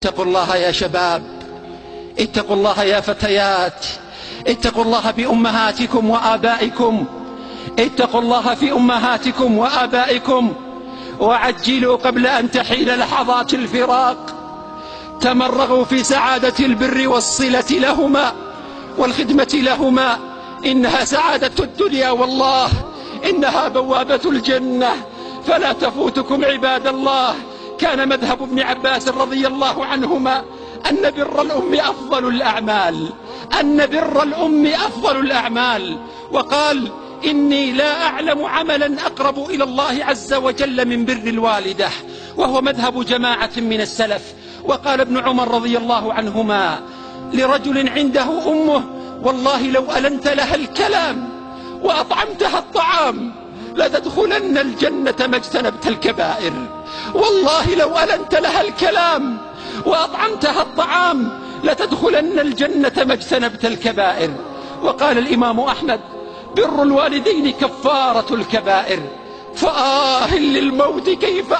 اتقوا الله يا شباب، اتقوا الله يا فتيات، اتقوا الله بأمهاتكم وآبائكم، اتقوا الله في أمهاتكم وآبائكم، وعجلوا قبل أن تحين لحظات الفراق. تمرغوا في سعادة البر والصلة لهما والخدمة لهما، إنها سعادة الدنيا، والله إنها بوابة الجنة، فلا تفوتكم عباد الله. كان مذهب ابن عباس رضي الله عنهما أن بر الأم أفضل الأعمال، أن بر الأم أفضل الأعمال، وقال: إني لا أعلم عملا أقرب إلى الله عز وجل من بر الوالدة، وهو مذهب جماعة من السلف. وقال ابن عمر رضي الله عنهما لرجل عنده أمه: والله لو ألنت لها الكلام وأطعمتها الطعام لتدخلن الجنة ما اجتنبت الكبائر. والله لو ألنت لها الكلام وأطعمتها الطعام لتدخلن الجنة ما اجتنبت الكبائر. وقال الإمام أحمد: بر الوالدين كفارة الكبائر، فآه للموت كيف